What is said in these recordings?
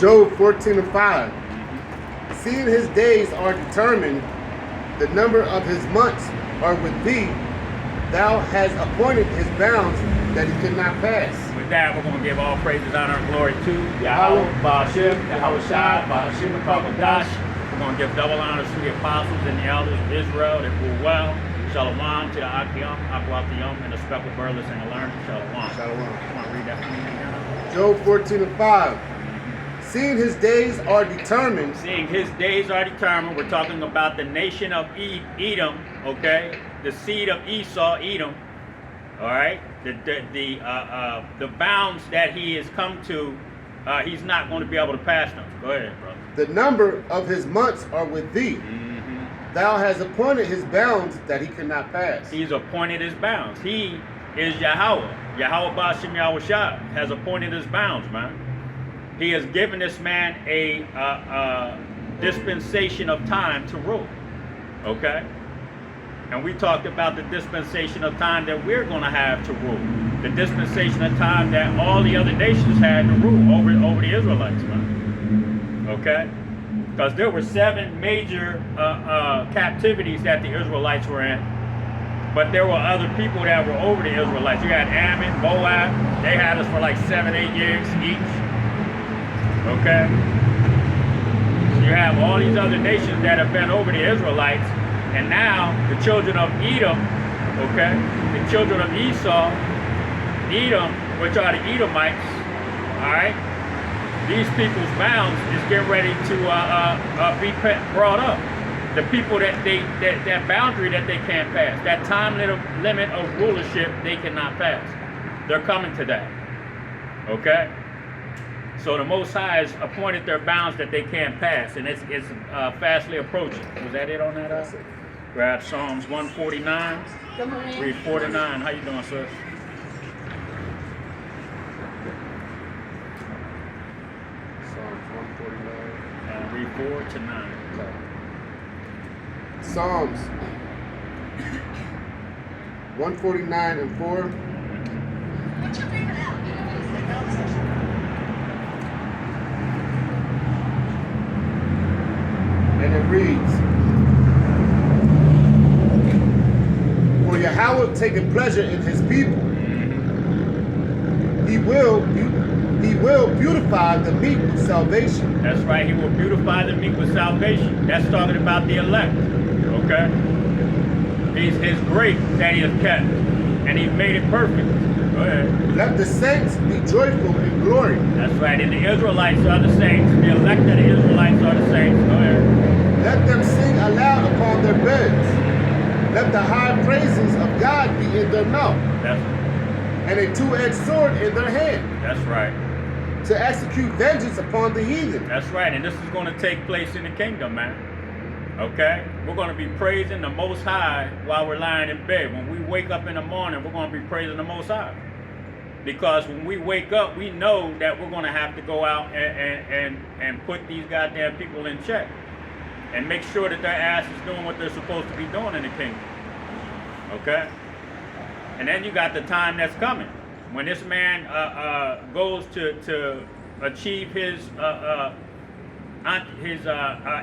Job 14:5. Seeing his days are determined, the number of his months are with thee. Thou hast appointed his bounds that he could not pass. With that, we're going to give all praises, honor, and glory to Yahweh, Ba'ashem, Yahweh Shai, Ba'ashem, Kakadash. We're going to give double honors to the apostles and the elders of Israel that rule well. Shalom to the Akiyam, Akwatiyam, and the speckled birless and the learned. Shalom. Shalom. You want to read that for me again? Job 14:5. Seeing his days are determined. Seeing his days are determined, we're talking about the nation of Edom, okay? The seed of Esau, Edom, all right? The bounds that he has come to, he's not going to be able to pass them. Go ahead, brother. The number of his months are with thee. Thou hast appointed his bounds that he cannot pass. He's appointed his bounds. He is Yahweh. Yahweh Ba'ashem Yahweh Shai has appointed his bounds, man. He has given this man a dispensation of time to rule, okay? And we talked about the dispensation of time that we're going to have to rule. The dispensation of time that all the other nations had to rule over the Israelites, man. Okay? Because there were 7 major captivities that the Israelites were in. But there were other people that were over the Israelites. You had Ammon, Moab. They had us for like 7-8 years each. Okay? You have all these other nations that have been over the Israelites. And now, the children of Edom, okay, the children of Esau, Edom, which are the Edomites, all right, these people's bounds is getting ready to be brought up. The people that boundary that they can't pass, that time limit of rulership they cannot pass. They're coming to that, okay? So the Most High has appointed their bounds that they can't pass, and it's fastly approaching. Was that it on that? That's it. Grab Psalms 149. Read 49. How you doing, sir? Psalms 149. And read 4 to 9. Psalms 149 and 4. What's your favorite app? And it reads, For Yahweh taketh pleasure in his people. He will beautify the meek with salvation. That's right. He will beautify the meek with salvation. That's talking about the elect. Okay? He's his grace that he has kept. And he made it perfect. Go ahead. Let the saints be joyful in glory. That's right. And the Israelites are the saints. The elect of the Israelites are the saints. Go ahead. Let them sing aloud upon their beds. Let the high praises of God be in their mouth, and a two-edged sword in their hand. That's right. To execute vengeance upon the heathen. That's right. And this is going to take place in the kingdom, man. Okay? We're going to be praising the Most High while we're lying in bed. When we wake up in the morning, we're going to be praising the Most High. Because when we wake up, we know that we're going to have to go out and put these goddamn people in check. And make sure that their ass is doing what they're supposed to be doing in the kingdom. Okay? And then you got the time that's coming. When this man goes to achieve his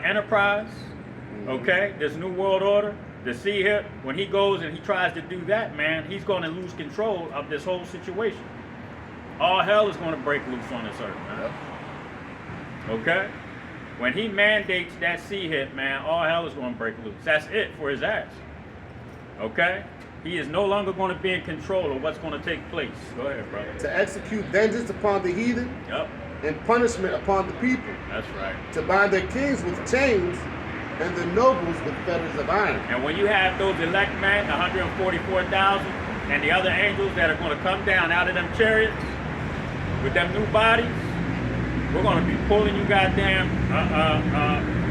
enterprise, okay, this new world order, the Seahip, when he goes and he tries to do that, man, he's going to lose control of this whole situation. All hell is going to break loose on this earth, man. Okay? When he mandates that Seahip, man, all hell is going to break loose. That's it for his ass. Okay? He is no longer going to be in control of what's going to take place. Go ahead, brother. To execute vengeance upon the heathen. Yep. And punishment upon the people. That's right. To bind their kings with chains and the nobles with fetters of iron. And when you have those elect men, 144,000, and the other angels that are going to come down out of them chariots with them new bodies, we're going to be pulling you goddamn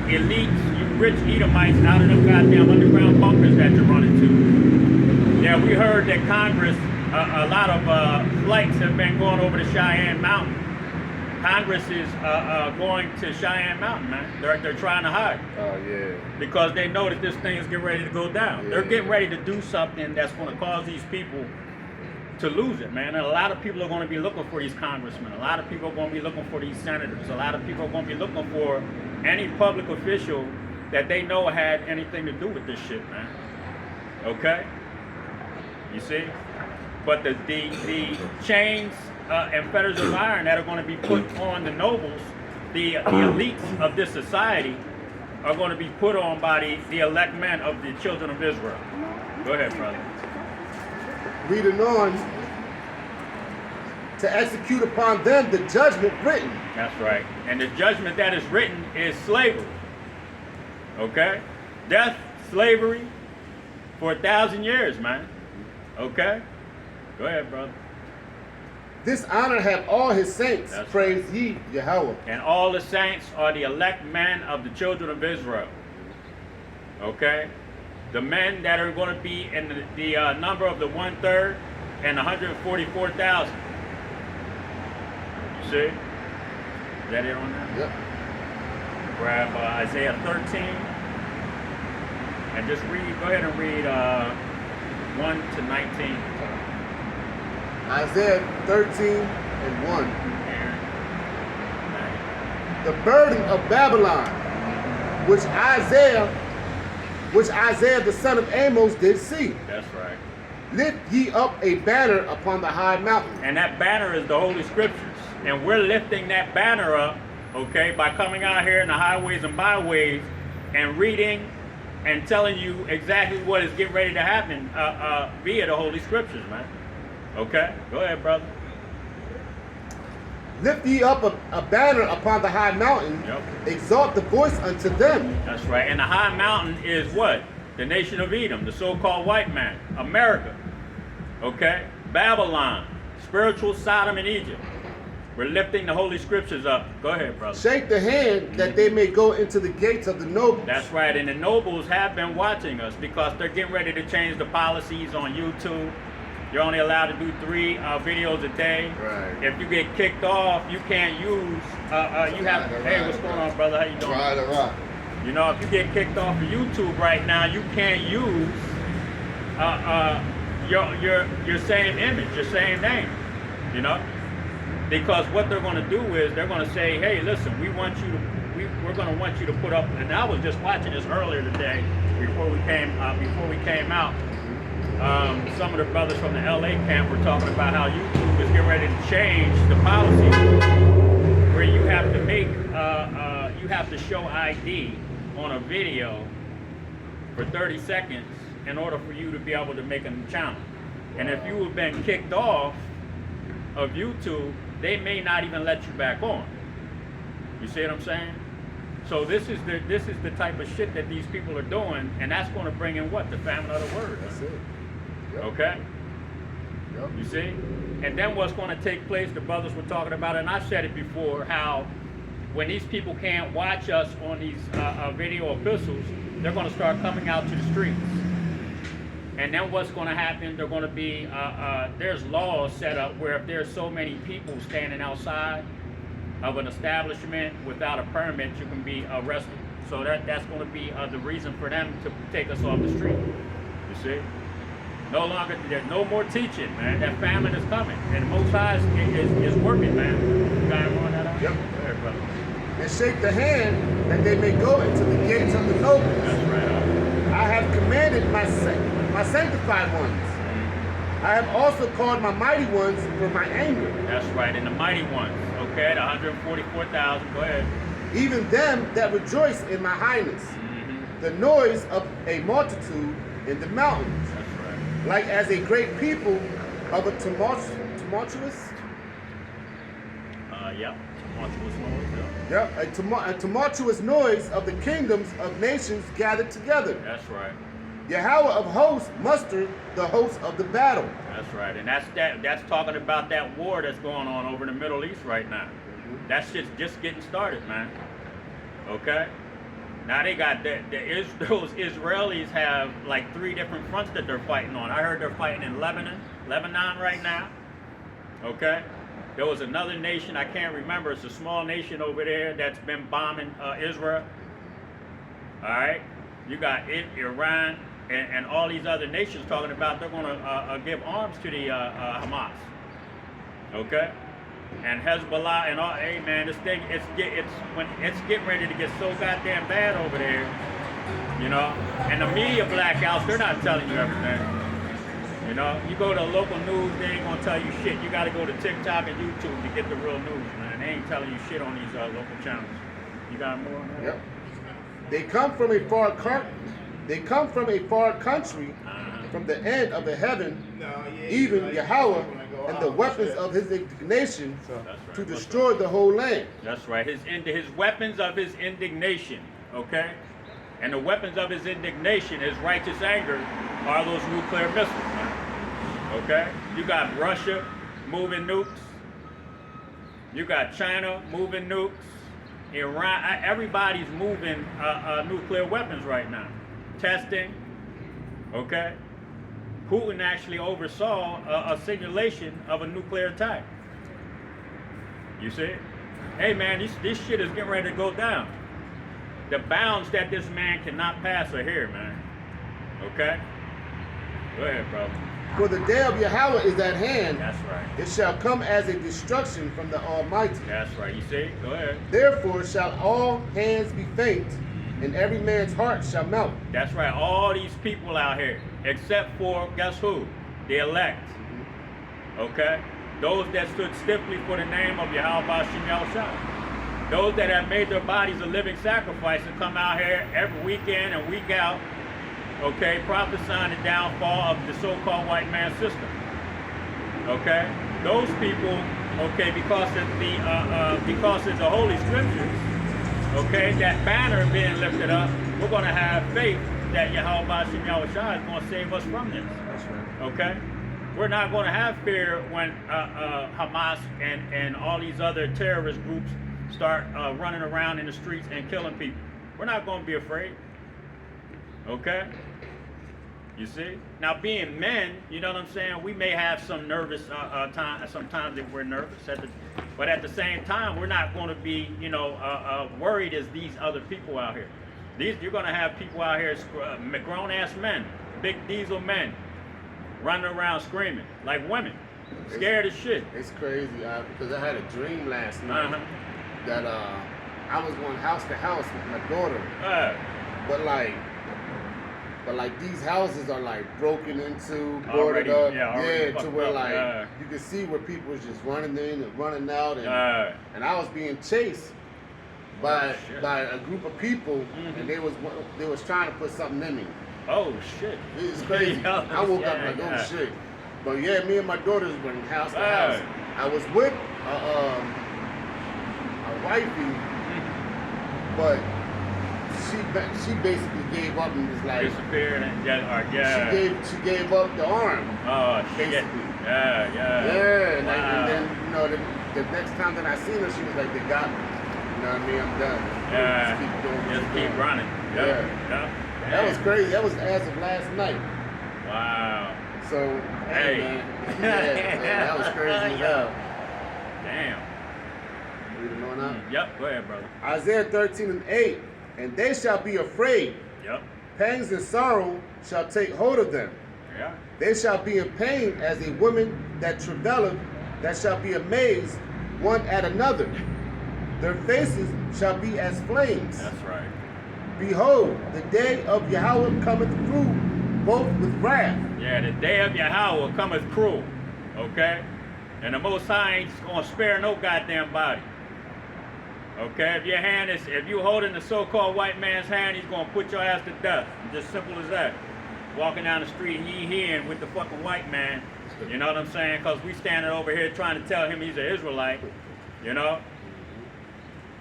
elites, you rich Edomites out of them goddamn underground bunkers that you're running to. Yeah, we heard that Congress, a lot of flights have been going over to Cheyenne Mountain. Congress is going to Cheyenne Mountain, man. They're trying to hide. Oh, yeah. Because they know that this thing is getting ready to go down. Yeah. They're getting ready to do something that's going to cause these people to lose it, man. And a lot of people are going to be looking for these congressmen. A lot of people are going to be looking for these senators. A lot of people are going to be looking for any public official that they know had anything to do with this shit, man. Okay? You see? But the chains and fetters of iron that are going to be put on the nobles, the elites of this society, are going to be put on by the elect men of the children of Israel. Go ahead, brother. Reading on, to execute upon them the judgment written. That's right. And the judgment that is written is slavery. Okay? Death, slavery for 1,000 years, man. Okay? Go ahead, brother. This honor have all his saints. That's Praise ye Yahweh. And all the saints are the elect men of the children of Israel. Okay? The men that are going to be in the number of the 1/3 and 144,000. You see? Is that it on that? Yep. Grab Isaiah 13 and just read. Go ahead and read 1 to 19. Isaiah 13 and 1. And, The burden of Babylon, which Isaiah the son of Amos did see. that's right. Lift ye up a banner upon the high mountain. And that banner is the Holy Scriptures. And we're lifting that banner up, okay, by coming out here in the highways and byways and reading and telling you exactly what is getting ready to happen via the Holy Scriptures, man. Okay? Go ahead, brother. Lift ye up a banner upon the high mountain. Yep. Exalt the voice unto them. That's right. And the high mountain is what? The nation of Edom, the so-called white man, America. Okay? Babylon, spiritual Sodom and Egypt. We're lifting the Holy Scriptures up. Go ahead, brother. Shake the hand that they may go into the gates of the nobles. That's right. And the nobles have been watching us because they're getting ready to change the policies on YouTube. You're only allowed to do 3 videos a day. Right. If you get kicked off, you can't use. You have. Hey, what's going on, brother? How you doing? Right. You know, if you get kicked off of YouTube right now, you can't use your same image, your same name. You know, because what they're going to do is they're going to say, hey, listen, we're going to want you to put up. And I was just watching this earlier today before we came out. Some of the brothers from the LA camp were talking about how YouTube is getting ready to change the policy where you have to make you have to show ID on a video for 30 seconds in order for you to be able to make a channel. And if you have been kicked off of YouTube, they may not even let you back on. You see what I'm saying? So this is the type of shit that these people are doing, and that's going to bring in what? The famine of the word. That's it. Yep. Okay? Yep. You see? And then what's going to take place, the brothers were talking about, and I said it before, how when these people can't watch us on these video epistles, they're going to start coming out to the streets. And then what's going to happen, they're going to be, there's laws set up where if there's so many people standing outside of an establishment without a permit, you can be arrested. So that's going to be the reason for them to take us off the street. You see? No longer, there's no more teaching, man. That famine is coming. And the Most High is working, man. You got him on that out? Yep. Go ahead, brother. And shake the hand that they may go into the gates of the nobles. That's right. I have commanded my sanctified ones. I have also called my mighty ones for my anger. That's right. And the mighty ones, okay? The 144,000. Go ahead. Even them that rejoice in my highness. The noise of a multitude in the mountains. That's right. Like as a great people of a tumultuous. Yep. Tumultuous noise. Yep, a tumultuous noise of the kingdoms of nations gathered together. That's right. Yahweh of hosts mustered the hosts of the battle. That's right. And that's talking about that war that's going on over in the Middle East right now. That shit's just getting started, man. Okay? Now they got those Israelis have like 3 different fronts that they're fighting on. I heard they're fighting in Lebanon right now. Okay? There was another nation, I can't remember, it's a small nation over there that's been bombing Israel. All right? You got Iran, and all these other nations talking about they're going to give arms to the Hamas. Okay, and Hezbollah and all. Hey man, this thing it's getting ready to get so goddamn bad over there. You know, and the media blackouts, they're not telling you everything. You know, you go to local news, they ain't gonna tell you shit. You gotta go to TikTok and YouTube to get the real news, man. They ain't telling you shit on these local channels. You got more on that? Yep. They come from a far country, from the end of the heaven, even Yahweh, and the weapons of his indignation right. to destroy the whole land. That's right. His weapons of his indignation. Okay, and the weapons of his indignation, his righteous anger, are those nuclear missiles, man. Okay, you got Russia moving nukes. You got China moving nukes. Iran, everybody's moving nuclear weapons right now. Testing, okay? Putin actually oversaw a simulation of a nuclear attack. You see? Hey man, this shit is getting ready to go down. The bounds that this man cannot pass are here, man. Okay? Go ahead, brother. For the day of Yahweh is at hand. That's right. It shall come as a destruction from the Almighty. That's right. You see? Go ahead. Therefore shall all hands be faint, and every man's heart shall melt. That's right. All these people out here, except for, guess who? The elect. Okay? Those that stood stiffly for the name of Yahweh Bashim Yahushua. Those that have made their bodies a living sacrifice and come out here every weekend and week out, okay, prophesying the downfall of the so-called white man system. Okay? Those people, okay, because of the Holy Scriptures, okay, that banner being lifted up, we're going to have faith that Yahweh Bashim Yahushua is going to save us from this. That's right. Okay? We're not going to have fear when Hamas and all these other terrorist groups start running around in the streets and killing people. We're not going to be afraid. Okay? You see? Now, being men, you know what I'm saying? We may have some nervous time. Sometimes if we're nervous, but at the same time, we're not going to be, you know, worried as these other people out here. You're going to have people out here, grown-ass men, big diesel men, running around screaming like women, scared as shit. It's crazy because I had a dream last night that I was going house to house with my daughter, but like these houses are like broken into, boarded up, to where like you can see where people was just running in and running out, and I was being chased by a group of people, and they was trying to put something in me. Oh shit! It's crazy. I woke up like, oh shit. But yeah, me and my daughters went house to house. I was with a wifey, but she basically gave up and was like disappeared and she gave up the arm. Oh shit! Basically. Yeah. And then you know the next time that I seen her, she was like, they got me. You know what I mean? I'm done. Just keep running. Yeah. That was crazy. That was as of last night. Wow. So, hey, man. Yeah, that was crazy as hell. Damn. Reading on up? Yep, go ahead, brother. Isaiah 13:8. And they shall be afraid. Yep. Pangs and sorrow shall take hold of them. Yeah. They shall be in pain as a woman that travaileth, that shall be amazed one at another. Their faces shall be as flames. That's right. Behold, the day of Yahweh cometh through, both with wrath. Yeah, the day of Yahweh cometh cruel. Okay? And the Most High ain't gonna spare no goddamn body. Okay? If you holding the so-called white man's hand, he's gonna put your ass to death. Just simple as that. Walking down the street, he with the fucking white man. You know what I'm saying? Because we standing over here trying to tell him he's an Israelite. You know?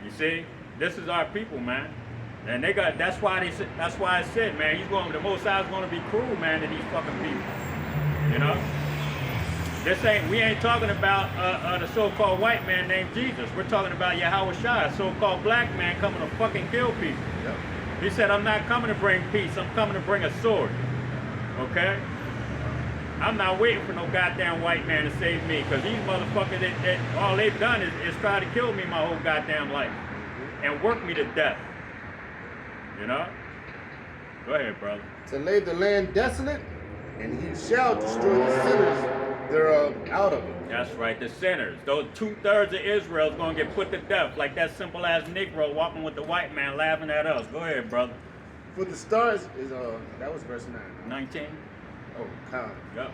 You see? This is our people, man. And that's why I said, man, the Most High is gonna be cruel, man, to these fucking people. You know? We ain't talking about the so-called white man named Jesus. We're talking about Yahweh Shai, a so-called black man coming to fucking kill people. Yep. He said, I'm not coming to bring peace, I'm coming to bring a sword. Okay? I'm not waiting for no goddamn white man to save me, because these motherfuckers, all they've done is try to kill me my whole goddamn life. And work me to death. You know? Go ahead, brother. to lay the land desolate, and he shall destroy the sinners thereof out of it. That's right, the sinners. Those 2/3 of Israel is going to get put to death, like that simple ass Negro walking with the white man laughing at us. Go ahead, brother. For the stars is that was verse 9. 19. Oh, God. Yep.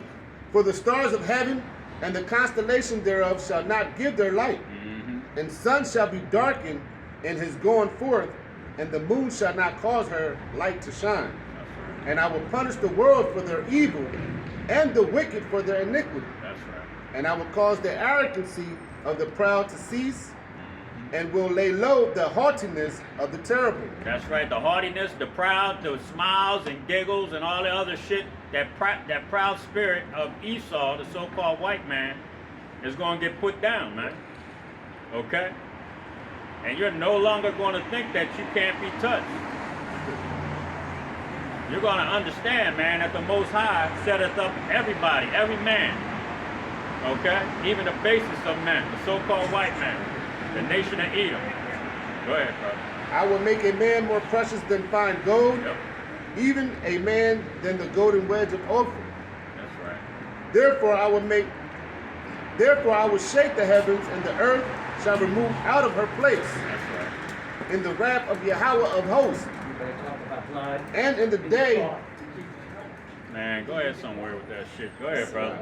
For the stars of heaven and the constellation thereof shall not give their light, Mm-hmm. and sun shall be darkened in his going forth, and the moon shall not cause her light to shine. That's right. And I will punish the world for their evil, and the wicked for their iniquity. That's right. And I will cause the arrogancy of the proud to cease, and will lay low the haughtiness of the terrible. That's right. The haughtiness, the proud, the smiles and giggles and all the other shit, that proud spirit of Esau, the so-called white man, is going to get put down, man. Okay? And you're no longer going to think that you can't be touched. You're going to understand, man, that the Most High setteth up everybody, every man. Okay? Even the basis of men, the so-called white man, the nation of Edom. Go ahead, brother. I will make a man more precious than fine gold, Yep. even a man than the golden wedge of Ophir. That's right. Therefore I will shake the heavens, and the earth shall remove out of her place That's right. in the wrath of Yahweh of hosts, You better talk about blood. and in the day Man, go ahead somewhere with that shit. Go ahead, brother.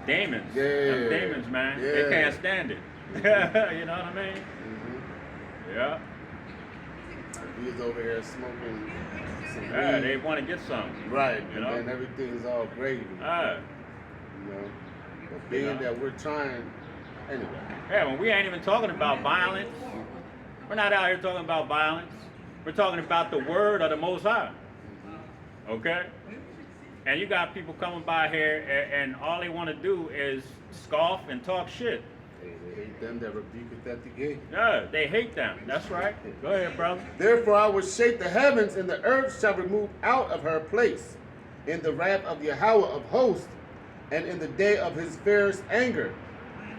Demons. Yeah. Them demons, man. They Yeah. can't stand it. You know what I mean? Yeah. we was over here smoking some Yeah, weed. they want to get something. Right, You and know? then everything's all gravy. Ah. You know, but being You know? that we're trying anyway. Yeah, well, we ain't even talking about violence. We're not out here talking about violence. We're talking about the word of the Most High. Okay? And you got people coming by here and all they want to do is scoff and talk shit. Hey, they hate them that rebuketh at the gate. No, they hate them. That's right. Go ahead, brother. Therefore I will shake the heavens, and the earth shall remove out of her place in the wrath of Yahweh of hosts, and in the day of his fierce anger.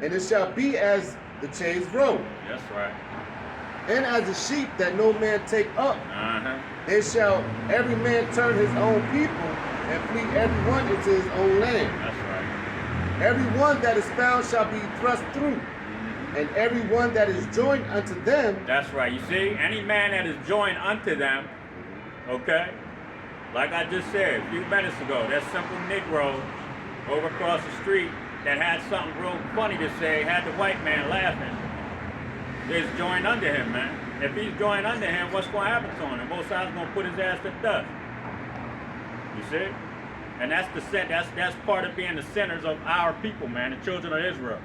And it shall be as the chased roe, That's right. and as a sheep that no man take up. Uh-huh. They shall every man turn his own people, and flee every one into his own land. That's right. Every one that is found shall be thrust through, and every one that is joined unto them. That's right. You see, any man that is joined unto them, okay, like I just said a few minutes ago, that simple Negro over across the street that had something real funny to say, had the white man laughing, is joined under him, man. If he's joined under him, what's going to happen to him? The Most High's going to put his ass to dust. You see? And that's the that's part of being the sinners of our people, man, the children of Israel.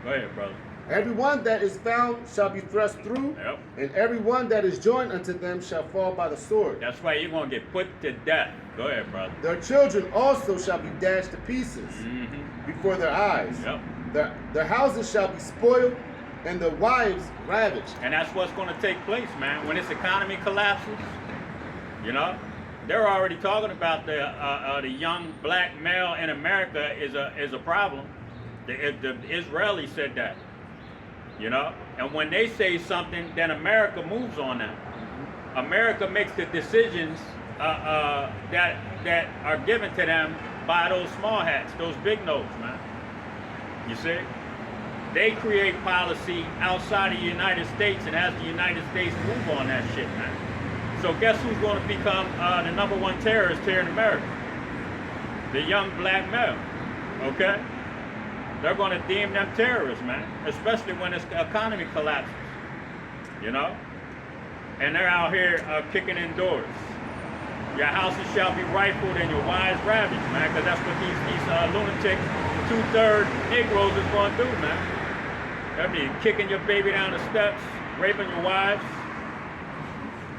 Go ahead, brother. Every one that is found shall be thrust through, Yep. and every one that is joined unto them shall fall by the sword. That's right, you're going to get put to death. Go ahead, brother. Their children also shall be dashed to pieces Mm-hmm. before their eyes. Yep. Their houses shall be spoiled, and their wives ravaged. And that's what's going to take place, man. When this economy collapses, you know, they're already talking about the young black male in America is a problem. The Israelis said that, you know. And when they say something, then America moves on that. America makes the decisions that are given to them by those small hats, those big nose, man. You see? They create policy outside of the United States and has the United States move on that shit, man. So guess who's going to become the #1 terrorist here in America? The young black male, okay? They're going to deem them terrorists, man, especially when this economy collapses, you know? And they're out here kicking in doors. Your houses shall be rifled and your wives ravaged, man, because that's what these lunatic 2/3 Negroes is going to do, man. They'll be kicking your baby down the steps, raping your wives,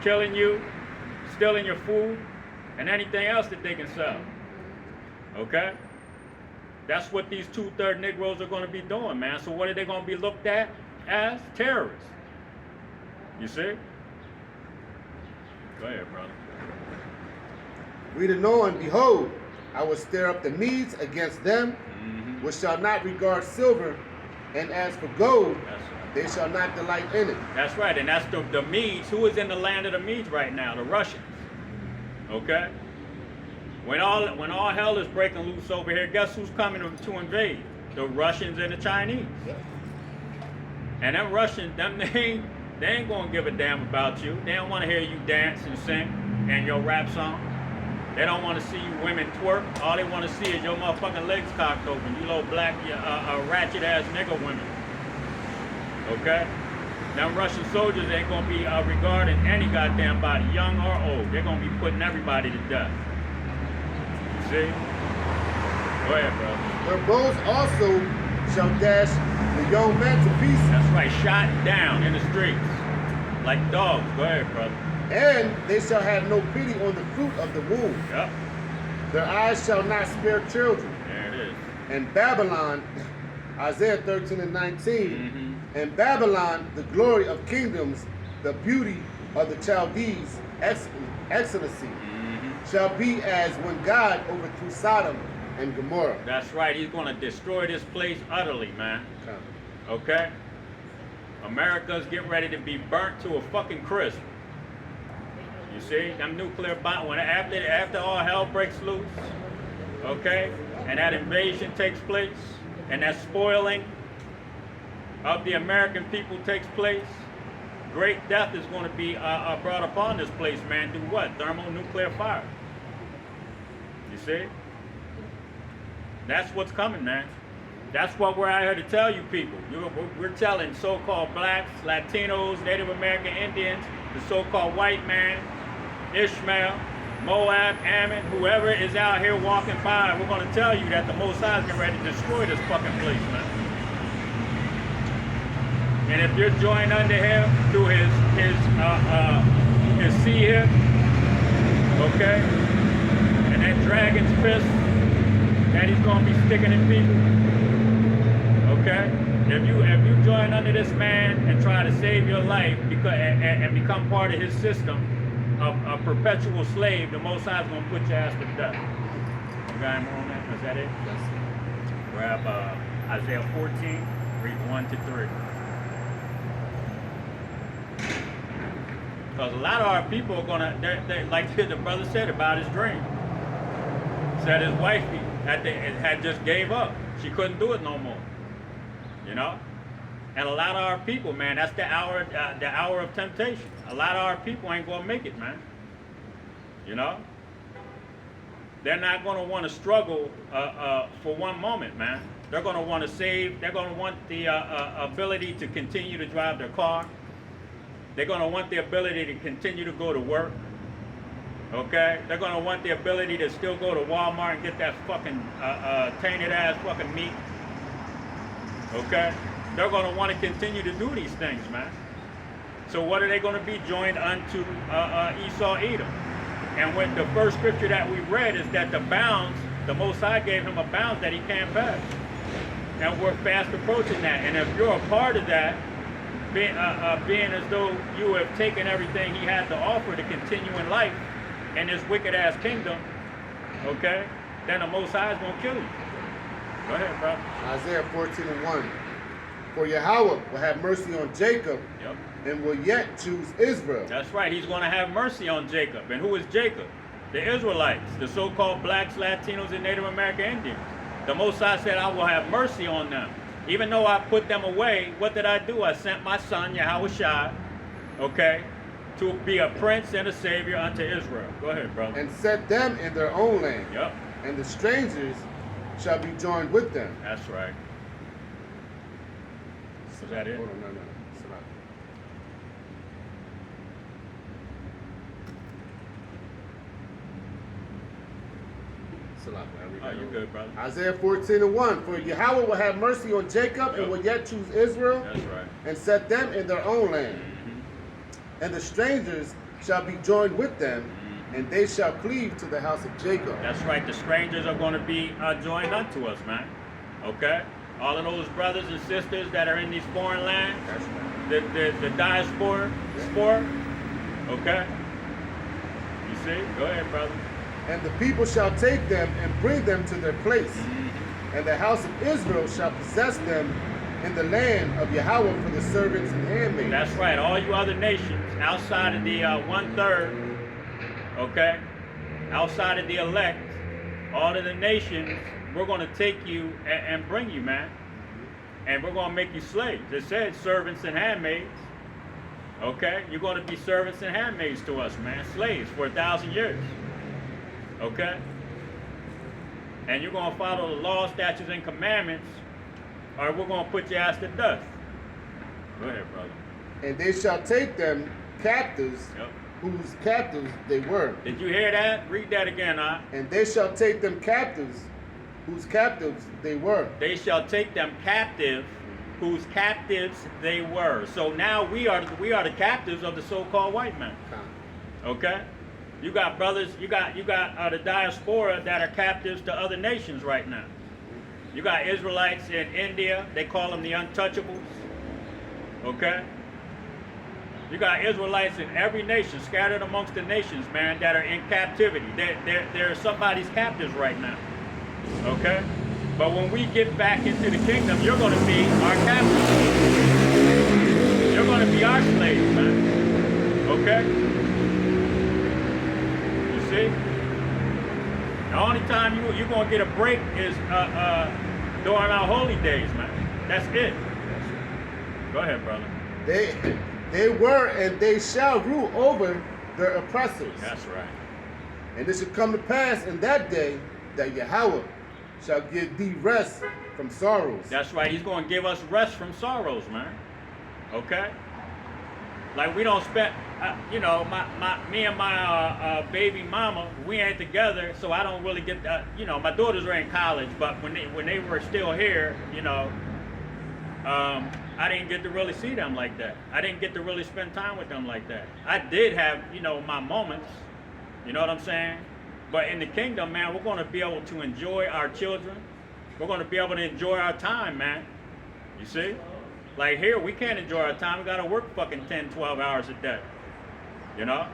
killing you, stealing your food, and anything else that they can sell. Okay? That's what these 2/3 Negroes are going to be doing, man. So what are they going to be looked at as? Terrorists. You see? Go ahead, brother. Read it on, behold, I will stir up the Medes against them, Mm-hmm. which shall not regard silver, and as for gold, That's right. they shall not delight in it. That's right, and that's the Medes. Who is in the land of the Medes right now? The Russians. Okay? When all hell is breaking loose over here, guess who's coming to invade? The Russians and the Chinese. Yep. And them Russians, they ain't gonna give a damn about you. They don't want to hear you dance and sing and your rap song. They don't want to see you women twerk. All they want to see is your motherfucking legs cocked open. You little black, ratchet ass nigga women. Okay? Them Russian soldiers ain't gonna be regarding any goddamn body, young or old. They're gonna be putting everybody to death. You see? Go ahead, bro. Their bows also shall dash the young men to pieces, That's right, shot down in the streets like dogs. Go ahead, brother. and they shall have no pity on the fruit of the womb. Yep, Their eyes shall not spare children. there it is. And Babylon, Isaiah 13 and 19, Mm-hmm. and Babylon, the glory of kingdoms, the beauty of the Chaldees, excellency, Mm-hmm. shall be as when God overthrew Sodom and Gomorrah. That's right, he's gonna destroy this place utterly, man. Okay? America's getting ready to be burnt to a fucking crisp. You see, them nuclear bombs, when after all hell breaks loose, okay, and that invasion takes place, and that spoiling of the American people takes place, great death is going to be brought upon this place, man. Do what? Thermonuclear fire. You see? That's what's coming, man. That's what we're out here to tell you people. We're telling so-called blacks, Latinos, Native American Indians, the so-called white man, Ishmael, Moab, Ammon, whoever is out here walking by, we're going to tell you that the Most High is getting ready to destroy this fucking place, man. And if you're joined under him through his sea hip, okay, and that dragon's fist that he's going to be sticking in people, okay, if you join under this man and try to save your life and become part of his system, a perpetual slave, the Most High is going to put your ass to death. You got any more on that? Is that it? Yes. Grab Isaiah 14, read 1 to 3. Because a lot of our people are going to, they like the brother said about his dream. Said his wife had just gave up. She couldn't do it no more. You know? And a lot of our people, man, that's the hour of temptation. A lot of our people ain't gonna make it, man. You know? They're not gonna want to struggle for one moment, man. They're gonna want to save. They're gonna want the ability to continue to drive their car. They're gonna want the ability to continue to go to work. Okay? They're gonna want the ability to still go to Walmart and get that fucking tainted ass fucking meat. Okay? They're going to want to continue to do these things, man. So what are they going to be? Joined unto Esau, Edom. And when the first scripture that we read is that the bounds, the Most High gave him a bounds that he can't pass. And we're fast approaching that. And if you're a part of that, being as though you have taken everything he had to offer to continue in life in this wicked ass kingdom, okay, then the Most High is going to kill you. Go ahead, bro. Isaiah 14 and 1. For Yahweh will have mercy on Jacob, Yep. and will yet choose Israel. That's right. He's going to have mercy on Jacob. And who is Jacob? The Israelites, the so-called blacks, Latinos, and Native American Indians. The Most High said, I will have mercy on them. Even though I put them away, what did I do? I sent my son, Yahushua, okay, to be a prince and a savior unto Israel. Go ahead, brother. And set them in their own land. Yep. And the strangers shall be joined with them. That's right. Is that it? Hold on, no. Salah. Salah, man. Oh, you good, brother? Isaiah 14 and 1. For Yahweh will have mercy on Jacob, and will yet choose Israel, That's right. and set them in their own land. Mm-hmm. And the strangers shall be joined with them, and they shall cleave to the house of Jacob. That's right. The strangers are going to be joined unto us, man. Okay? All of those brothers and sisters that are in these foreign lands, That's right. the diaspora, okay? You see? Go ahead, brother. And the people shall take them and bring them to their place. And the house of Israel shall possess them in the land of Yahweh for the servants and handmaids. That's right. All you other nations outside of the 1/3, okay? outside of the elect, all of the nations, we're going to take you and bring you, man. And we're going to make you slaves. It said servants and handmaids. Okay? You're going to be servants and handmaids to us, man. Slaves for 1,000 years. Okay? And you're going to follow the law, statutes, and commandments, or we're going to put your ass to death. Go ahead, brother. And they shall take them captives, Yep. whose captives they were. Did you hear that? Read that again, huh? And they shall take them captives, whose captives they were. They shall take them captive, whose captives they were. So now we are the captives of the so-called white man. Okay? You got brothers, you got the diaspora that are captives to other nations right now. You got Israelites in India, they call them the untouchables. Okay? You got Israelites in every nation, scattered amongst the nations, man, that are in captivity. They're somebody's captives right now. Okay? But when we get back into the kingdom, you're going to be our captives. You're going to be our slaves, man. Okay? You see? The only time you're going to get a break is during our holy days, man. That's it. Go ahead, brother. They were and they shall rule over their oppressors. That's right. And it shall come to pass in that day that Yahweh shall give thee rest from sorrows. That's right. He's going to give us rest from sorrows, man. Okay? Like we don't spend, me and my baby mama, we ain't together, so I don't really get, my daughters are in college, but when they were still here, I didn't get to really see them like that. I didn't get to really spend time with them like that. I did have, my moments, you know what I'm saying? But in the kingdom, man, we're going to be able to enjoy our children. We're going to be able to enjoy our time, man. You see? Like here, we can't enjoy our time. We got to work fucking 10, 12 hours a day. You know?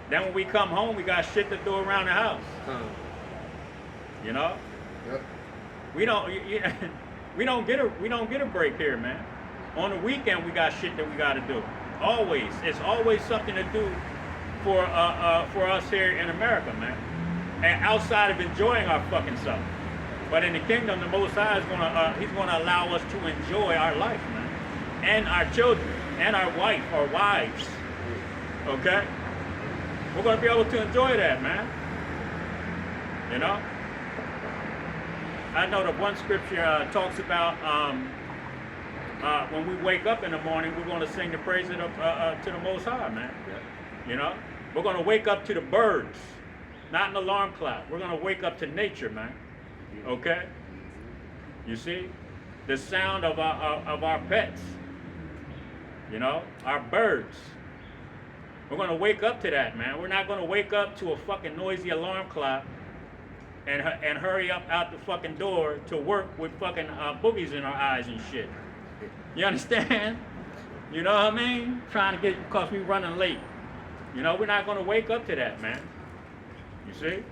Then when we come home, we got shit to do around the house. You know? Yep. We don't get a break here, man. On the weekend, we got shit that we got to do. Always. It's always something to do for us here in America, man. And outside of enjoying our fucking self. But in the kingdom, the Most High is he's gonna allow us to enjoy our life, man, and our children, and our wives. Okay, we're gonna be able to enjoy that, man. You know. I know that one scripture talks about when we wake up in the morning, we're gonna sing the praises to the Most High, man. You know, we're gonna wake up to the birds, not an alarm clock. We're gonna wake up to nature, man. Okay, you see, the sound of our pets, our birds. We're gonna wake up to that, man. We're not gonna wake up to a fucking noisy alarm clock and hurry up out the fucking door to work with fucking boogies in our eyes and shit. You understand? You know what I mean? Trying to get, because we running late. We're not gonna wake up to that, man. You see? You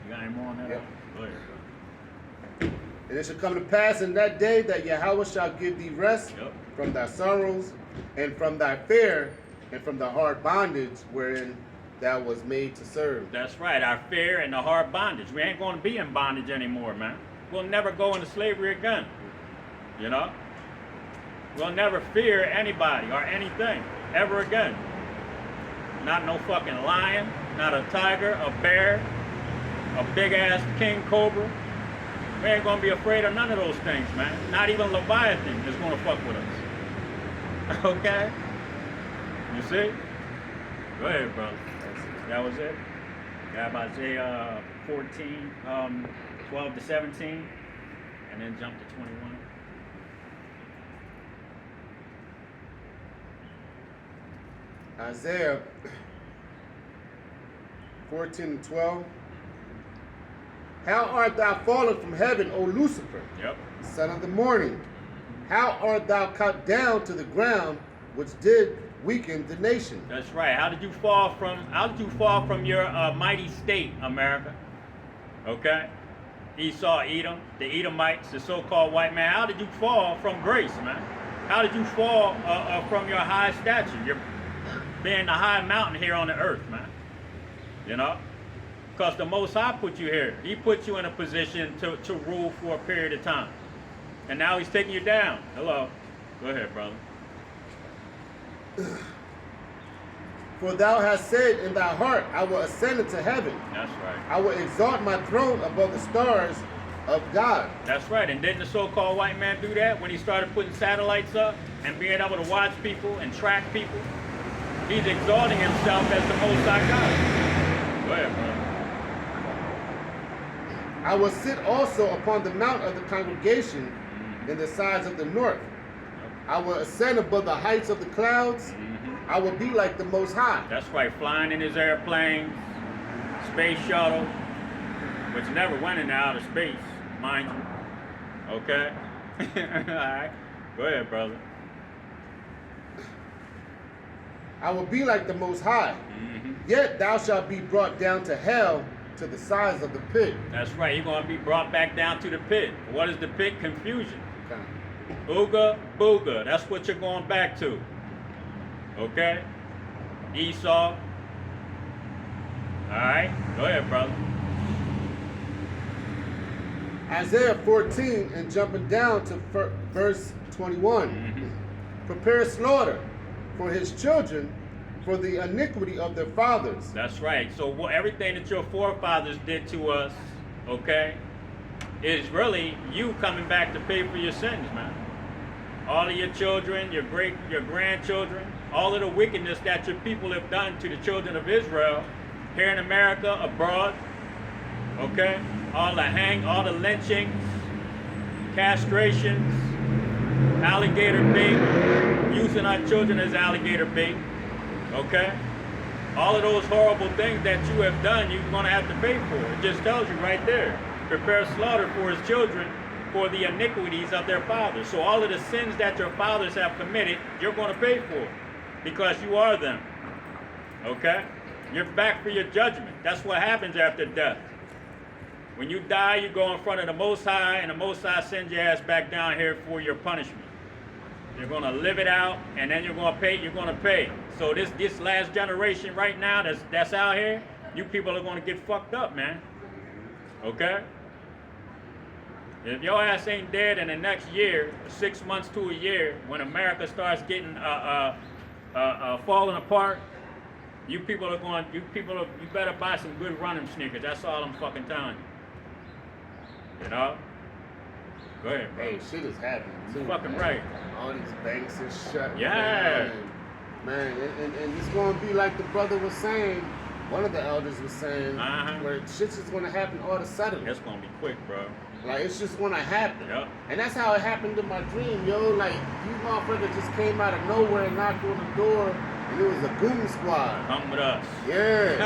got any more on that? Yep. Go ahead. And it shall come to pass in that day that Yahweh shall give thee rest from thy sorrows, and from thy fear, and from the hard bondage wherein thou was made to serve. That's right, our fear and the hard bondage. We ain't going to be in bondage anymore, man. We'll never go into slavery again. We'll never fear anybody or anything ever again. Not no fucking lion, not a tiger, a bear, a big ass king cobra. We ain't gonna be afraid of none of those things, man. Not even Leviathan is gonna fuck with us. Okay? You see? Go ahead, brother. That was it. Got Isaiah 14, 12 to 17, and then jump to 21. Isaiah 14 and 12. How art thou fallen from heaven, O Lucifer, Yep. son of the morning? How art thou cut down to the ground, which did weaken the nation? That's right. How did you fall from your mighty state, America? Okay? Esau, Edom, the Edomites, the so-called white man. How did you fall from grace, man? How did you fall from your high stature? You're being the high mountain here on the earth, man. You know? Because the Most High put you here. He put you in a position to rule for a period of time. And now he's taking you down. Hello. Go ahead, brother. For thou hast said in thy heart, I will ascend into heaven. That's right. I will exalt my throne above the stars of God. That's right. And didn't the so-called white man do that when he started putting satellites up and being able to watch people and track people? He's exalting himself as the Most High God. Go ahead, brother. I will sit also upon the mount of the congregation in the sides of the north. I will ascend above the heights of the clouds. I will be like the Most High. That's right. Flying in his airplane, space shuttle, which never went into outer space, mind you. Okay? All right. Go ahead, brother. I will be like the Most High. Yet thou shalt be brought down to hell, to the sides of the pit. That's right. You're going to be brought back down to the pit. What is the pit? Confusion. Okay. Ooga booga. That's what you're going back to. Okay? Esau. Alright? Go ahead, brother. Isaiah 14 and jumping down to verse 21. Prepare slaughter for his children for the iniquity of their fathers. That's right. So everything that your forefathers did to us, okay, is really you coming back to pay for your sins, man. All of your children, your grandchildren, all of the wickedness that your people have done to the children of Israel, here in America, abroad, okay? All the lynchings, castrations, alligator bait, using our children as alligator bait, okay? All of those horrible things that you have done, you're gonna have to pay for. It just tells you right there. Prepare slaughter for his children for the iniquities of their fathers. So all of the sins that your fathers have committed, you're gonna pay for because you are them, okay? You're back for your judgment. That's what happens after death. When you die, you go in front of the Most High, and the Most High sends your ass back down here for your punishment. You're gonna live it out, and then you're gonna pay. You're gonna pay. So this last generation right now that's out here, you people are gonna get fucked up, man. Okay? If your ass ain't dead in the next year, 6 months to a year, when America starts getting falling apart, you better buy some good running sneakers. That's all I'm fucking telling you. You know? Go ahead, bro. Hey, shit is happening too. Fucking man. right. All these banks are shut Yeah. down. Man, and it's going to be like the brother was saying, one of the elders was saying, where shit's just going to happen all of a sudden. It's gonna be quick, bro. Like, it's just going to happen. Yep. And that's how it happened in my dream, yo. Like, these motherfuckers just came out of nowhere and knocked on the door, and it was a goon squad. Come with us. Yeah.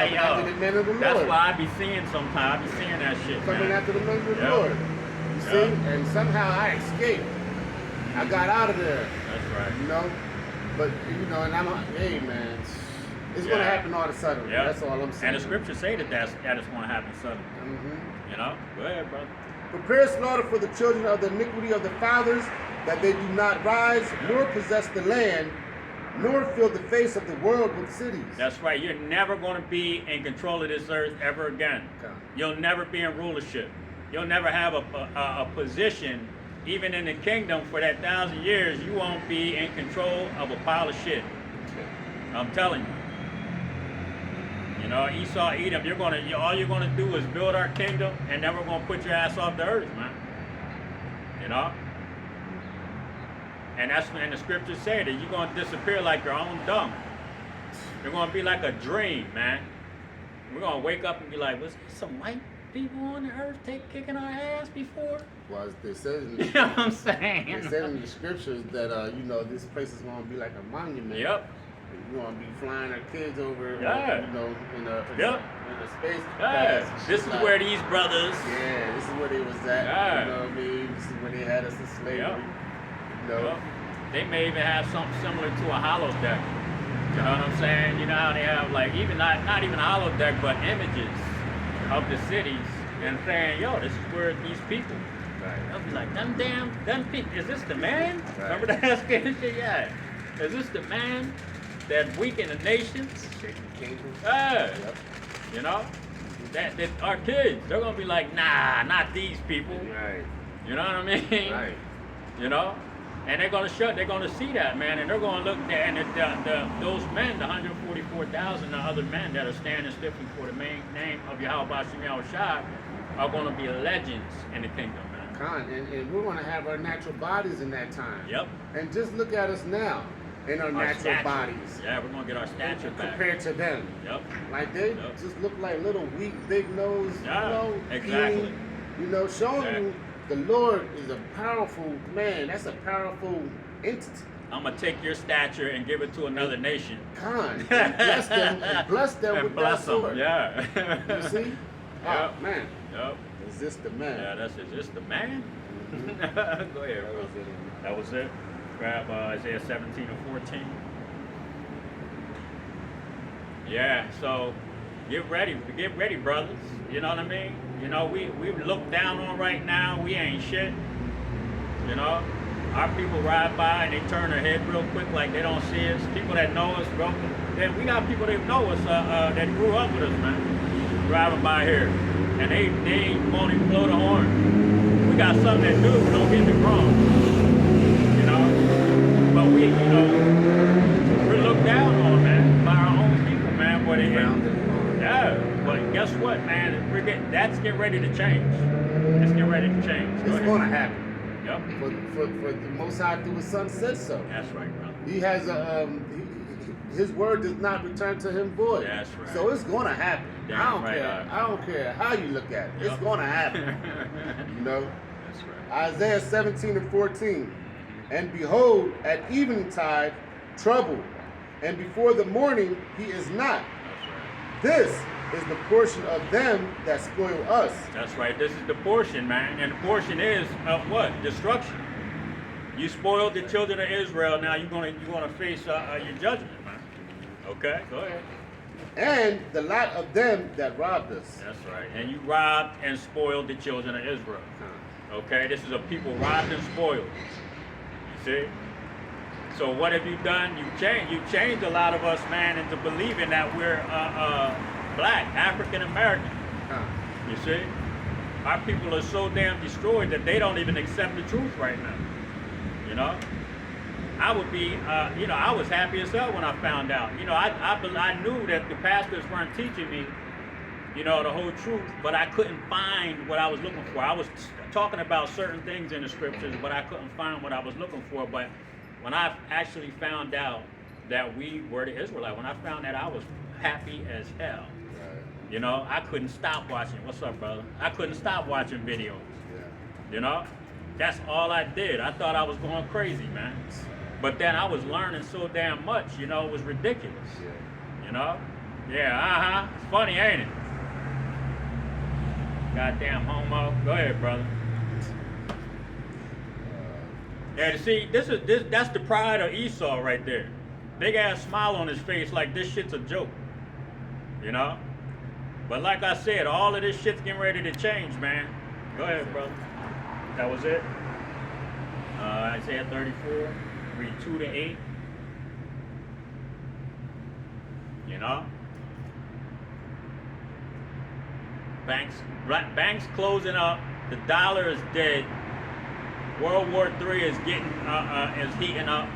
Coming Yo, after the men of the Lord. that's why I be seeing sometimes. I be seeing that shit, Coming man. after the men of the Yep. Lord. You see? Yep. And somehow I escaped. I got out of there. That's right. You know? But, you know, and hey, man, it's going to happen all of a sudden. Yeah. That's all I'm saying. And the scriptures say that it's going to happen suddenly. Mm-hmm. You know? Go ahead, brother. Prepare slaughter for the children of the iniquity of the fathers, that they do not rise, nor possess the land, nor fill the face of the world with cities. That's right. You're never going to be in control of this earth ever again. Okay. You'll never be in rulership. You'll never have a position, even in the kingdom, for that 1,000 years. You won't be in control of a pile of shit. I'm telling you. You know, Esau, Edom, all you're gonna do is build our kingdom, and then we're gonna put your ass off the earth, man. You know? And that's when the scriptures say that you're gonna disappear like your own dung. You're gonna be like a dream, man. We're gonna wake up and be like, was there some white people on the earth kicking our ass before? Well, they said in You know what I'm saying? they said in the scriptures that, you know, this place is going to be like a monument. Yep. We're going to be flying our kids over, Yeah. you know, in a space. Yeah. class. This is Like, where these brothers. Yeah, this is where they was at. Yeah. You know what I mean? This is where they had us in slavery. Yep. You know? Well, they may even have something similar to a holodeck. You know what I'm saying? You know how they have like not even a holodeck, but images of the cities and saying, yo, this is where these people. Right. They'll be like, them people, is this the man? Right. Remember that skit? Yeah. Is this the man? that weaken the nations. Shake the kingdom. Yep. You know, that our kids, they're gonna be like, nah, not these people. Right. You know what I mean? Right. You know, and they're gonna see that, man, and they're gonna look there, and those men, the 144,000, the other men that are standing stiffly for the main name of Yahweh Bashim Yahushua are gonna be legends in the kingdom, man. And we're going to have our natural bodies in that time. Yep. And just look at us now in our natural stature. bodies. Yeah, we're gonna get our stature back. Compared to them. Yep. Like they Yep. just look like little weak, big nose, Yeah, you know, exactly. puny, you know, showing you the Lord is a powerful man. That's a powerful entity. I'm gonna take your stature and give it to another nation. And bless them, and bless them And with bless that them. sword. Yeah. You see? Yep. Oh man, Yep. is this the man? Yeah, that's it. Just the man. Mhm. Go ahead, That bro. was it. That was it. Grab Isaiah 17 and 14. Yeah, so get ready, brothers. You know what I mean? You know, we look down on right now, we ain't shit. You know? Our people ride by and they turn their head real quick like they don't see us. People that know us, bro. Then we got people that know us, that grew up with us, man. Driving by here. And they won't even blow the horn. We got some that do, don't get me wrong. You know? But we're looked down on, man, by our own people, man. What yeah, but guess what, man? That's getting ready to change. It's getting ready to change. It's going to happen. Yep. For the Most High through His Son said so. That's right, brother. He has His word does not return to Him void. That's right. So it's going to happen. Damn I don't right, care. I don't care how you look at it. It's Yep. going to happen. You know. That's right. Isaiah 17 and 14. And behold, at eventide, trouble, and before the morning he is not. That's right. This is the portion of them that spoil us. That's right. This is the portion, man. And the portion is of what? Destruction. You spoiled the children of Israel. Now you're gonna face your judgment, man. Okay, go ahead. And the lot of them that robbed us. That's right. And you robbed and spoiled the children of Israel. Okay, this is a people robbed and spoiled. You see? So what have you done? You've changed a lot of us, man, into believing that we're black, African American. You see? Our people are so damn destroyed that they don't even accept the truth right now. You know? I would be, I was happy as hell when I found out. You know, I knew that the pastors weren't teaching me, the whole truth, but I couldn't find what I was looking for. I was talking about certain things in the scriptures, but I couldn't find what I was looking for. But when I actually found out that we were the Israelites, when I found that, I was happy as hell. You know, I couldn't stop watching. What's up, brother? I couldn't stop watching videos. You know, that's all I did. I thought I was going crazy, man. But then I was learning so damn much, it was ridiculous. You know? Yeah, It's funny, ain't it? Goddamn homo. Go ahead, brother. Yeah, see, that's the pride of Esau right there. Big ass smile on his face like this shit's a joke. You know? But like I said, all of this shit's getting ready to change, man. Go ahead, brother. That was it. Isaiah 34, read 2 to 8. You know? Banks closing up. The dollar is dead. World War III is is heating up.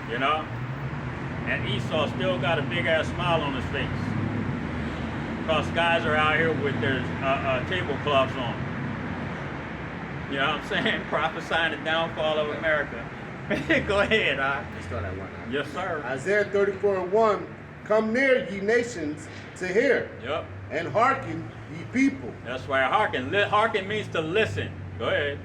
You know? And Esau still got a big ass smile on his face. Because guys are out here with their tablecloths on. You know what I'm saying? Prophesying the downfall of America. Go ahead, Let's start at 1. Yes, sir. Isaiah 34 and 1. Come near, ye nations, to hear. Yep. And hearken, ye people. That's right. Hearken. Hearken means to listen. Go ahead.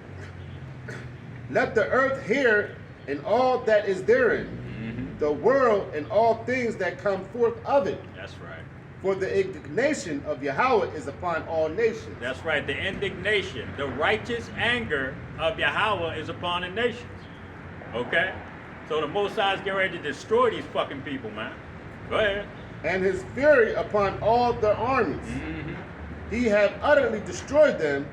Let the earth hear and all that is therein. Mm-hmm. The world and all things that come forth of it. That's right. For the indignation of Yahweh is upon all nations. That's right. The indignation, the righteous anger of Yahweh is upon the nations. Okay? So the Most High is getting ready to destroy these fucking people, man. Go ahead. And his fury upon all their armies. Mm-hmm. He hath utterly destroyed them.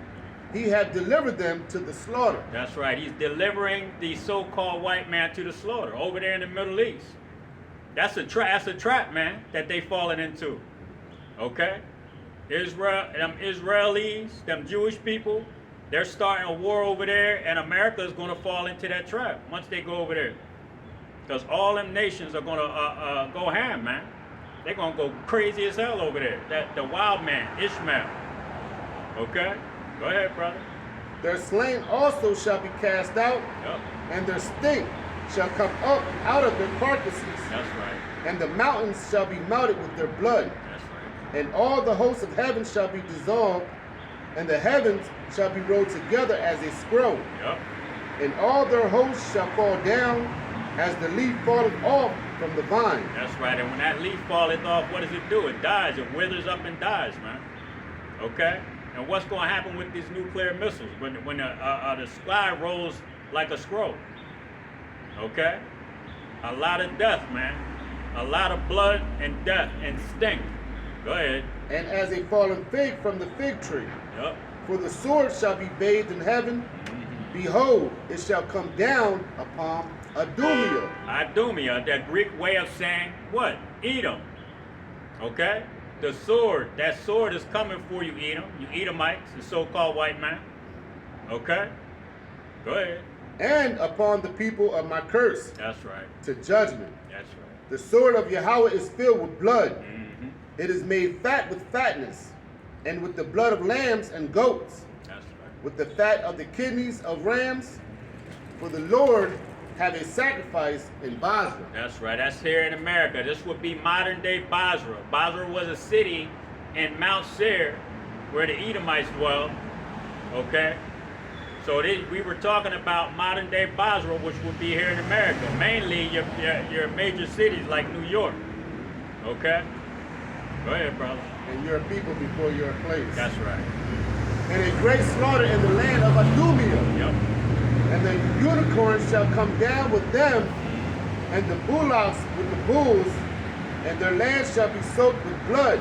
He hath delivered them to the slaughter. That's right. He's delivering the so-called white man to the slaughter over there in the Middle East. That's a trap. That's a trap, man, that they falling into. Okay, Israel, them Israelis, them Jewish people, they're starting a war over there, and America is going to fall into that trap once they go over there, because all them nations are going to go ham, man. They're going to go crazy as hell over there. That the wild man, Ishmael. Okay, go ahead, brother. Their slain also shall be cast out, Yep, and their stink shall come up out of their carcasses, that's right. and the mountains shall be melted with their blood, That's right. and all the hosts of heaven shall be dissolved, and the heavens shall be rolled together as a scroll, Yep. and all their hosts shall fall down as the leaf falleth off from the vine. That's right. And when that leaf falleth off, what does it do? It dies. It withers up and dies, man. Okay? And what's going to happen with these nuclear missiles when the sky rolls like a scroll? Okay? A lot of death, man. A lot of blood and death and stink. Go ahead. And as a fallen fig from the fig tree, Yep. for the sword shall be bathed in heaven, behold, it shall come down upon Adumia. Idumea, that Greek way of saying what? Edom. Okay? The sword, that sword is coming for you, Edom. You Edomites, the so-called white man. Okay? Go ahead. And upon the people of my curse That's right. to judgment. That's right. The sword of Yahweh is filled with blood. Mm-hmm. It is made fat with fatness, and with the blood of lambs and goats, That's right. with the fat of the kidneys of rams. For the Lord have a sacrifice in Basra. That's right. That's here in America. This would be modern day Basra. Basra was a city in Mount Seir where the Edomites dwelled. Okay? So we were talking about modern day Basra, which would be here in America. Mainly your major cities like New York. Okay? Go ahead, brother. And your people before your place. That's right. And a great slaughter in the land of Adumia. Yep. And the unicorns shall come down with them, and the bullocks with the bulls, and their land shall be soaked with blood,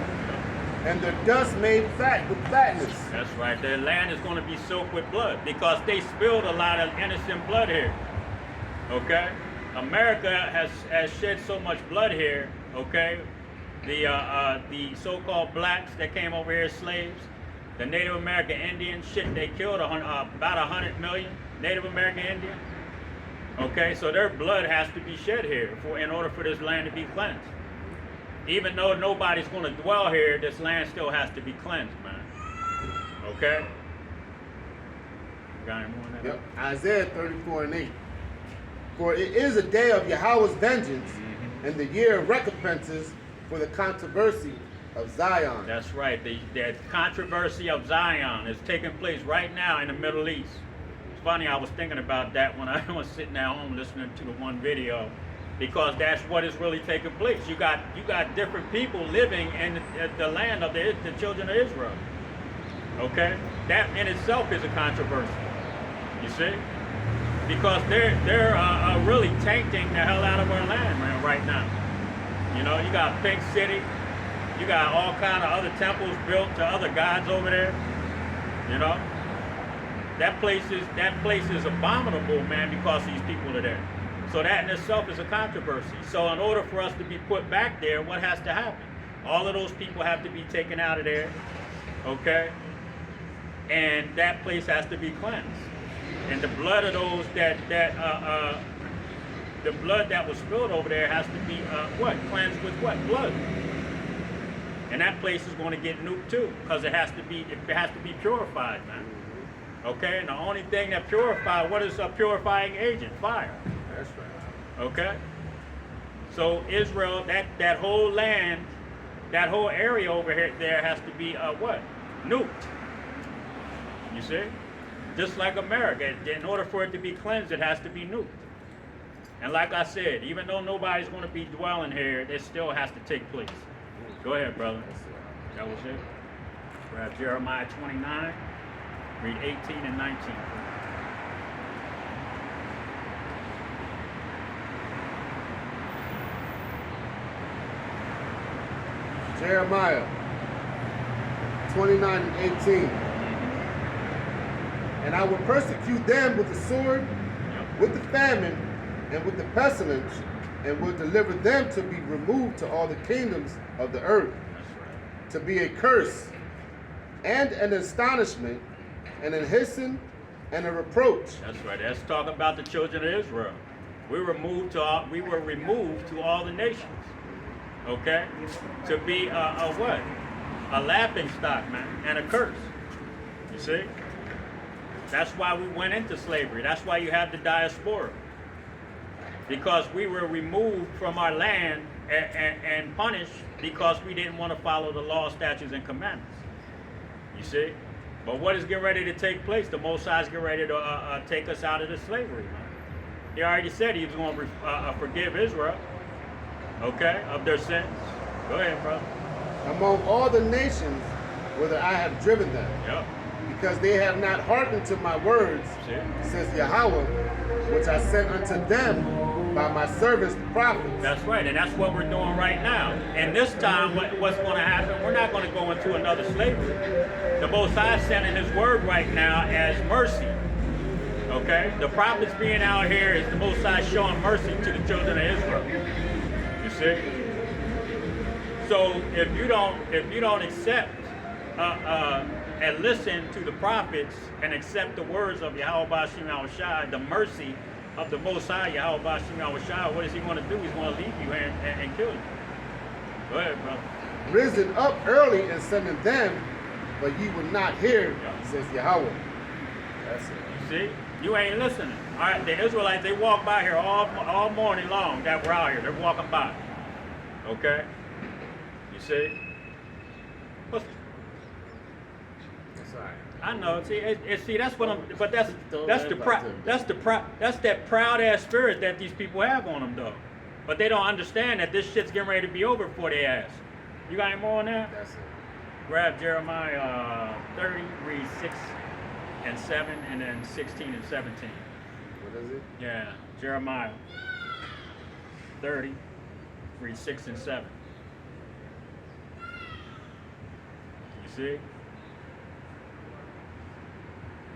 and their dust made fat with fatness. That's right. Their land is going to be soaked with blood because they spilled a lot of innocent blood here. Okay? America has shed so much blood here. Okay? The so-called blacks that came over here as slaves, the Native American Indians, shit, they killed about 100 million Native American Indians. Okay, so their blood has to be shed here in order for this land to be cleansed. Even though nobody's going to dwell here, this land still has to be cleansed, man. Okay? Got any more on that? Yep. Isaiah 34 and 8. For it is a day of Yahweh's vengeance, and the year of recompenses for the controversy of Zion. That's right. The controversy of Zion is taking place right now in the Middle East. It's funny, I was thinking about that when I was sitting at home listening to the one video, because that's what is really taking place. You got different people living in the land of the children of Israel. Okay, that in itself is a controversy. You see, because they're really tainting the hell out of our land, man, right now. You know, you got Pink City. You got all kind of other temples built to other gods over there. You know, that place is abominable, man, because these people are there. So that in itself is a controversy. So in order for us to be put back there, what has to happen? All of those people have to be taken out of there, okay? And that place has to be cleansed. And the blood of those the blood that was spilled over there has to be cleansed with what? Blood. And that place is going to get nuked too, because it has to be purified, man. Okay, and the only thing that purifies, what is a purifying agent? Fire. That's right. Okay. So Israel, that whole land, that whole area over here, there has to be nuked. You see, just like America, in order for it to be cleansed, it has to be nuked. And like I said, even though nobody's going to be dwelling here, it still has to take place. Go ahead, brother. That was it. Grab Jeremiah 29, read 18 and 19. Jeremiah 29 and 18. And I will persecute them with the sword, with the famine, and with the pestilence, and will deliver them to be removed to all the kingdoms of the earth, That's right. to be a curse and an astonishment and an hissing and a reproach. That's right. Let's talk about the children of Israel. We were removed to all the nations. Okay? To be a what? A laughing stock, man, and a curse. You see? That's why we went into slavery. That's why you have the diaspora. Because we were removed from our land and punished because we didn't want to follow the law, statutes, and commandments. You see? But what is getting ready to take place? The Most High is getting ready to take us out of the slavery, man. He already said he was going to forgive Israel, okay, of their sins. Go ahead, brother. Among all the nations whither I have driven them, Yep. because they have not hearkened to my words, See? says Yahweh, which I sent unto them by my servants the prophets. That's right, and that's what we're doing right now. And this time, what's going to happen, we're not going to go into another slavery. The Most High is sending his word right now as mercy. Okay? The prophets being out here is the Most High showing mercy to the children of Israel. You see? So if you don't accept and listen to the prophets and accept the words of Yahweh Bashim Yahushua, the mercy of the Most High, Yahweh Bashim Yahushua, what is he going to do? He's going to leave you and kill you. Go ahead, brother. Risen up early and sending them, but ye would not hear, says Yahweh. That's it. You see? You ain't listening. All right, the Israelites, they walk by here all morning long that we're out here. They're walking by. Okay? You see? What's, That's all right. I know. See, that's what I'm. But that's that proud ass spirit that these people have on them, though. But they don't understand that this shit's getting ready to be over for their ass. You got any more on that? That's it. Grab Jeremiah 30, read 6 and 7, and then 16 and 17. What is it? Yeah, Jeremiah 30, read 6 and 7. You see?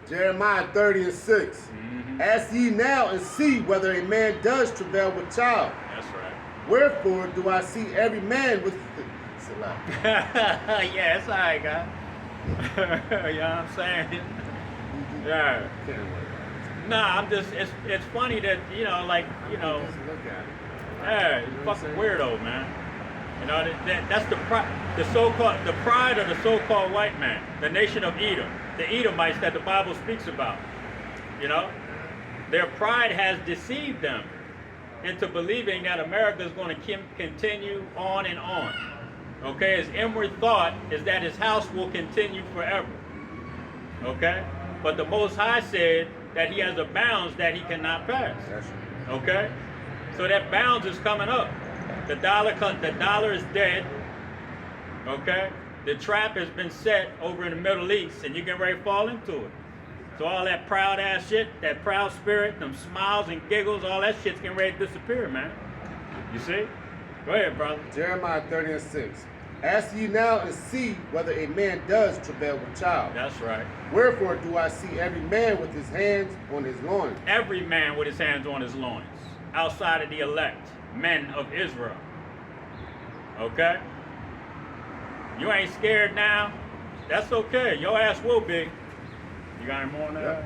Jeremiah 30 and 6. Mm-hmm. Ask ye now and see whether a man does travail with child. That's right. Wherefore do I see every man with... Salah. Yeah, it's all right, guy. You know what I'm saying? Yeah. Can't worry about Nah, I'm just, it's funny that, it. Just look at it. yeah, it's fucking weirdo, man. You know, that's the pride of the so-called white man, the nation of Edom, the Edomites that the Bible speaks about. You know, their pride has deceived them into believing that America is going to continue on and on. Okay, his inward thought is that his house will continue forever. Okay, but the Most High said that he has a bounds that he cannot pass. Okay, so that bounds is coming up. The dollar is dead. Okay, the trap has been set over in the Middle East, and you're getting ready to fall into it. So all that proud ass shit, that proud spirit, them smiles and giggles, all that shit's getting ready to disappear, man. You see? Go ahead, brother. Jeremiah 30 and 6. Ask ye now and see whether a man does travail with child. That's right. Wherefore do I see every man with his hands on his loins. Every man with his hands on his loins, outside of the elect men of Israel. Okay? You ain't scared now? That's okay. Your ass will be. You got any more on that?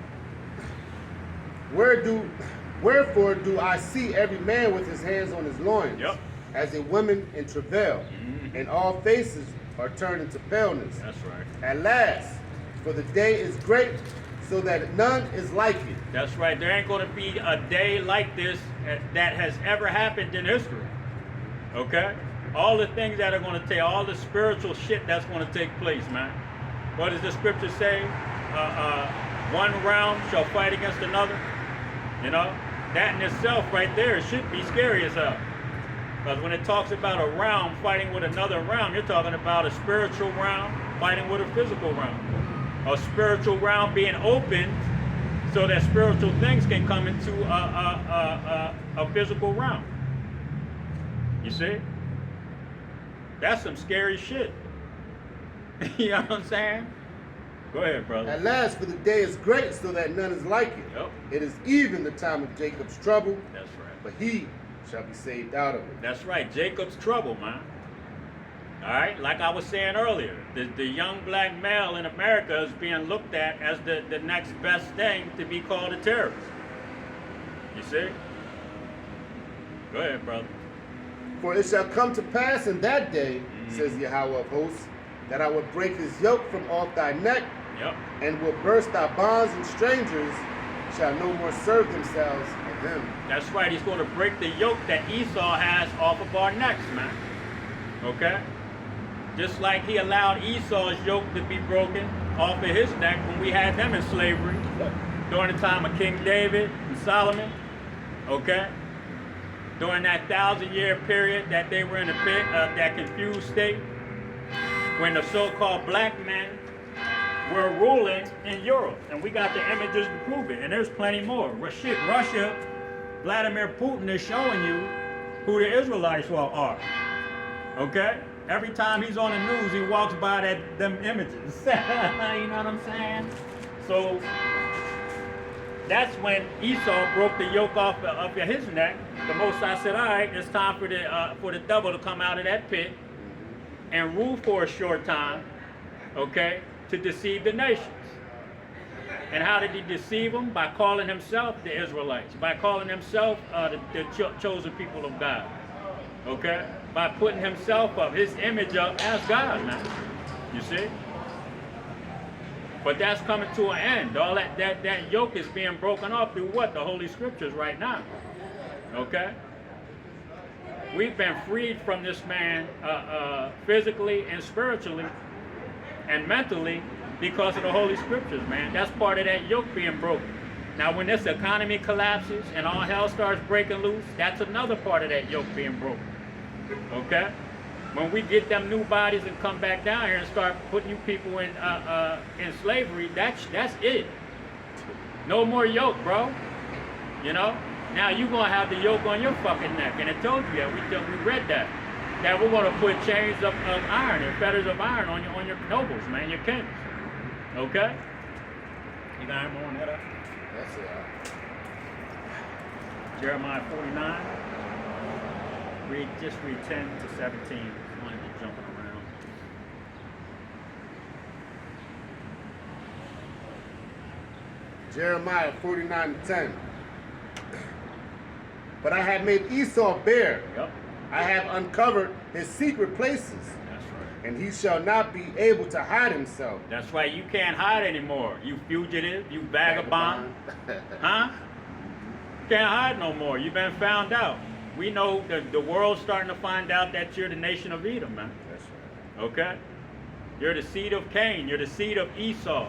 Wherefore do I see every man with his hands on his loins, Yep. as a woman in travail, and all faces are turned into paleness. That's right. At last, for the day is great, so that none is like it. That's right. There ain't going to be a day like this that has ever happened in history. Okay? All the things that are going to take, all the spiritual shit that's going to take place, man. What does the scripture say? One realm shall fight against another. You know? That in itself right there should be scary as hell. Because when it talks about a realm fighting with another realm, you're talking about a spiritual realm fighting with a physical realm. A spiritual realm being open so that spiritual things can come into a physical realm. You see? That's some scary shit. You know what I'm saying? Go ahead, brother. At last, for the day is great, so that none is like it. Yep. It is even the time of Jacob's trouble, That's right. but he shall be saved out of it. That's right, Jacob's trouble, man. All right, like I was saying earlier, the young black male in America is being looked at as the next best thing to be called a terrorist. You see? Go ahead, brother. For it shall come to pass in that day, says Yahweh of hosts, that I will break his yoke from off thy neck, Yep. and will burst thy bonds, and strangers shall no more serve themselves of him. That's right, he's going to break the yoke that Esau has off of our necks, man. Okay? Just like he allowed Esau's yoke to be broken off of his neck when we had them in slavery during the time of King David and Solomon. Okay? During that 1,000-year period that they were in the pit, that confused state, when the so-called black men were ruling in Europe. And we got the images to prove it. And there's plenty more. Russia, Vladimir Putin is showing you who the Israelites are. Okay? Every time he's on the news, he walks by them images. You know what I'm saying? So that's when Esau broke the yoke off of his neck. The Most High said, all right, it's time for the devil to come out of that pit and rule for a short time, okay, to deceive the nations. And how did he deceive them? By calling himself the Israelites, by calling himself the chosen people of God, okay? By putting himself up, his image up as God now, you see? But that's coming to an end. All that yoke is being broken off through what? The Holy Scriptures right now, okay? We've been freed from this man physically and spiritually and mentally because of the Holy Scriptures, man. That's part of that yoke being broken. Now, when this economy collapses and all hell starts breaking loose, that's another part of that yoke being broken, okay? When we get them new bodies and come back down here and start putting you people in slavery, that's it. No more yoke, bro. You know? Now you're going to have the yoke on your fucking neck. And it told you that. We read that. That we're going to put chains of iron and fetters of iron on your nobles, man, your kings. Okay? You got any more on that up? That's it. Jeremiah 49. Just read 10 to 17. I want to be jumping around. Jeremiah 49:10. But I have made Esau bare. Yep. I have uncovered his secret places, That's right. and he shall not be able to hide himself. That's right. You can't hide anymore. You fugitive. You vagabond. Huh? Can't hide no more. You've been found out. We know that the world's starting to find out that you're the nation of Edom, man. That's right. Okay? You're the seed of Cain. You're the seed of Esau. All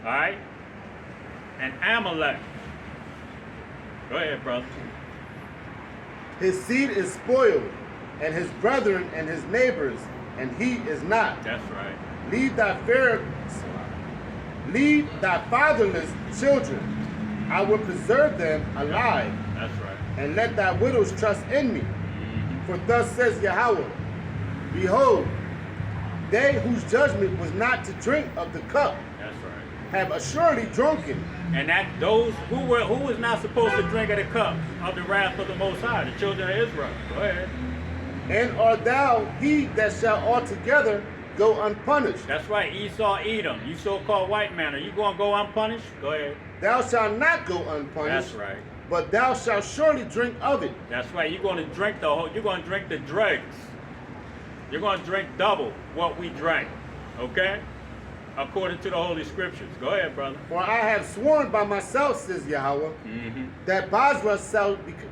right? And Amalek. Go ahead, brother. His seed is spoiled, and his brethren and his neighbors, and he is not. That's right. Leave thy fatherless children. I will preserve them alive, That's right. and let thy widows trust in me. For thus says Yahweh, behold, they whose judgment was not to drink of the cup That's right. have assuredly drunken. And that those who was not supposed to drink of the cup of the wrath of the Most High, the children of Israel. Go ahead. And art thou he that shall altogether go unpunished? That's right. Esau, Edom. You so-called white man. Are you going to go unpunished? Go ahead. Thou shalt not go unpunished. That's right. But thou shalt surely drink of it. That's right. You're going to drink you're going to drink the dregs. You're going to drink double what we drank. Okay? According to the Holy Scriptures. Go ahead, brother. For I have sworn by myself, says Yahweh, that Basra shall become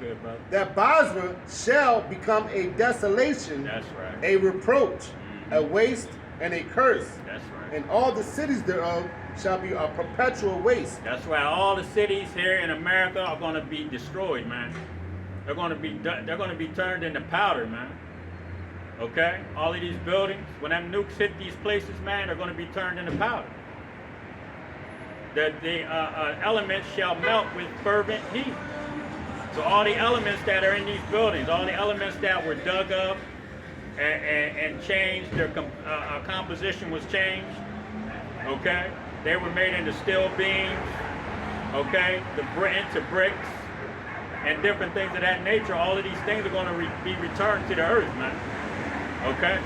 Good, brother. that Basra shall become a desolation, That's right. a reproach, a waste, and a curse. That's right. And all the cities thereof shall be a perpetual waste. That's right. All the cities here in America are going to be destroyed, man. They're going to be turned into powder, man. Okay? All of these buildings, when them nukes hit these places, man, they're going to be turned into powder. The elements shall melt with fervent heat. So all the elements that are in these buildings, all the elements that were dug up and changed, their composition was changed. Okay? They were made into steel beams. Okay? Into bricks. and different things of that nature. All of these things are going to be returned to the earth, man. Okay?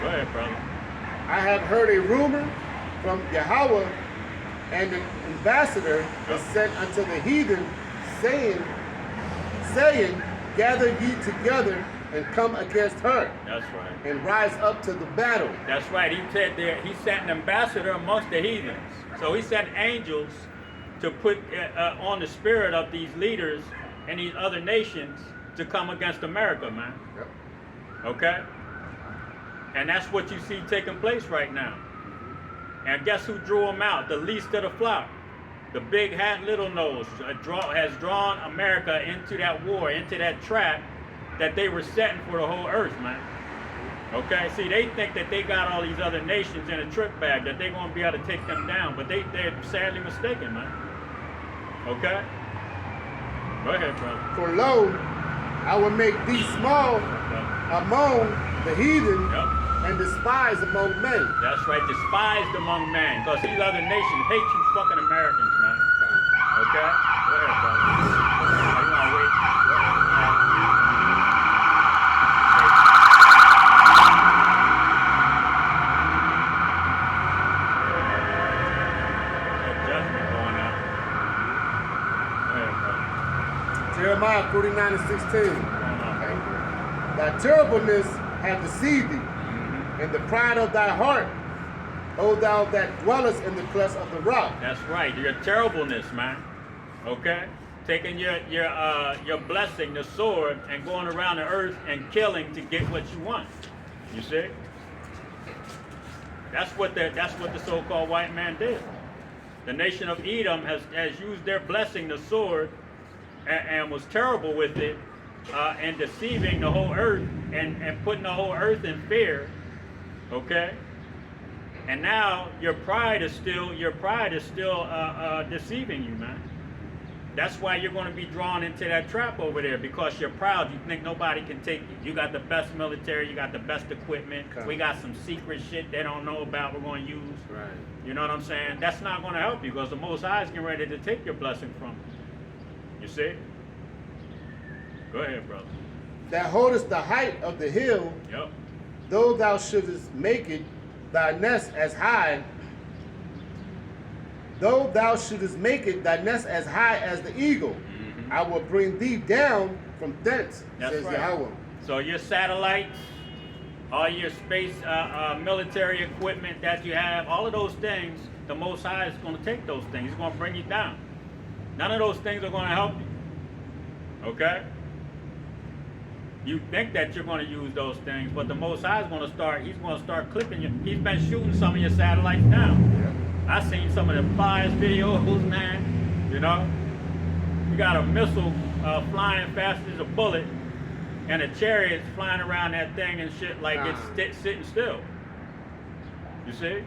Go ahead, brother. I have heard a rumor from Yahweh, and an ambassador was sent unto the heathen, saying, gather ye together and come against her, That's right. and rise up to the battle. That's right. He said there, he sent an ambassador amongst the heathens. So he sent angels to put on the spirit of these leaders and these other nations to come against America, man. Yep. Okay? And that's what you see taking place right now. And guess who drew them out? The least of the flock. The big hat, little nose has drawn America into that war, into that trap that they were setting for the whole earth, man. Okay? See, they think that they got all these other nations in a trick bag, that they're going to be able to take them down. But they're sadly mistaken, man. Okay? Go ahead, brother. For lo, I will make thee small among the heathen, Yep. and despised among men. That's right, despised among men, because these other nations hate you fucking Americans, man. Okay? Go ahead, brother. Are you gonna wait? That judgment going out. Go ahead, brother. Jeremiah 49 and 16. What's going on, brother? Thy terribleness hath deceived thee, and the pride of thy heart, O thou that dwellest in the clefts of the rock. That's right, your terribleness, man. Okay? Taking your blessing, the sword, and going around the earth and killing to get what you want. You see? That's what the so-called white man did. The nation of Edom has used their blessing, the sword, and was terrible with it, and deceiving the whole earth and putting the whole earth in fear. Okay? And now your pride is still deceiving you, man. That's why you're going to be drawn into that trap over there, because you're proud. You think nobody can take you. You got the best military. You got the best equipment. Okay. We got some secret shit they don't know about we're going to use. Right. You know what I'm saying? That's not going to help you, because the Most High is getting ready to take your blessing from you. You see? Go ahead, brother. That holdest the height of the hill, Yep. though thou shouldest make it thy nest as high, though thou shouldest make it thy nest as high as the eagle, I will bring thee down from thence, That's says right. Yahweh. So your satellites, all your space military equipment that you have, all of those things, the Most High is going to take those things. He's going to bring you down. None of those things are going to help you. Okay? You think that you're going to use those things, but the Most High is going to start. He's going to start clipping you. He's been shooting some of your satellites down. I seen some of the flyest videos, man. You know, you got a missile flying fast as a bullet, and a chariot's flying around that thing and shit like it's sitting still. You see?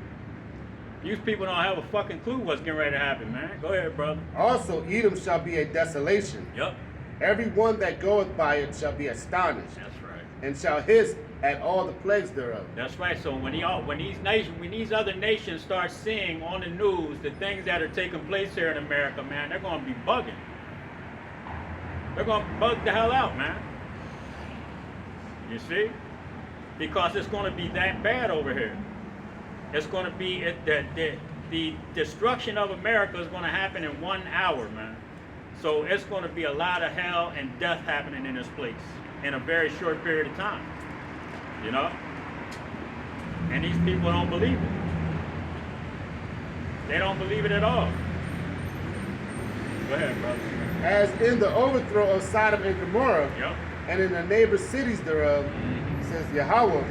These people don't have a fucking clue what's getting ready to happen, man. Go ahead, brother. Also, Edom shall be a desolation. Yep. Every one that goeth by it shall be astonished, That's right. and shall hiss at all the plagues thereof. That's right. So when these other nations start seeing on the news the things that are taking place here in America, man, they're going to be bugging. They're going to bug the hell out, man. You see? Because it's going to be that bad over here. It's going to be the destruction of America is going to happen in 1 hour, man. So it's going to be a lot of hell and death happening in this place in a very short period of time. You know? And these people don't believe it. They don't believe it at all. Go ahead, brother. As in the overthrow of Sodom and Gomorrah, Yep. and in the neighbor cities thereof, says Yahweh,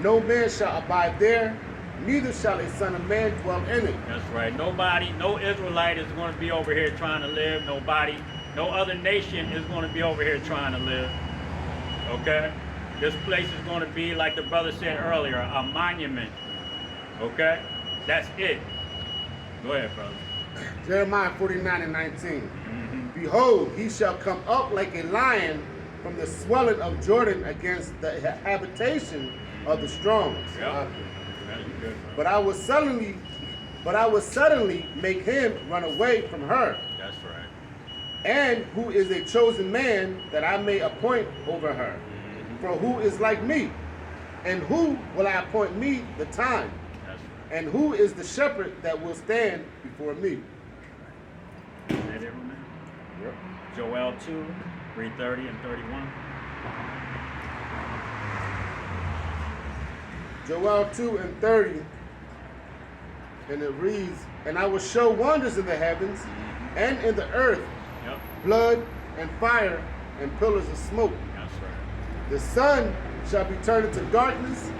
no man shall abide there, neither shall a son of man dwell in it. That's right. Nobody, no Israelite is going to be over here trying to live. Nobody, no other nation is going to be over here trying to live. Okay? This place is going to be, like the brother said earlier, a monument. Okay? That's it. Go ahead, brother. Jeremiah 49 and 19. Behold, he shall come up like a lion from the swelling of Jordan against the habitation of the strong. Yep. That's good, bro. But I will suddenly make him run away from her, That's right. And who is a chosen man that I may appoint over her? For who is like me? And who will I appoint me the time? That's right. And who is the shepherd that will stand before me? Is that it, man? Yep. Joel 2, read 30 and 31. Joel 2 and 30. And it reads, and I will show wonders in the heavens and in the earth, Yep. blood and fire and pillars of smoke. That's right. The sun shall be turned into darkness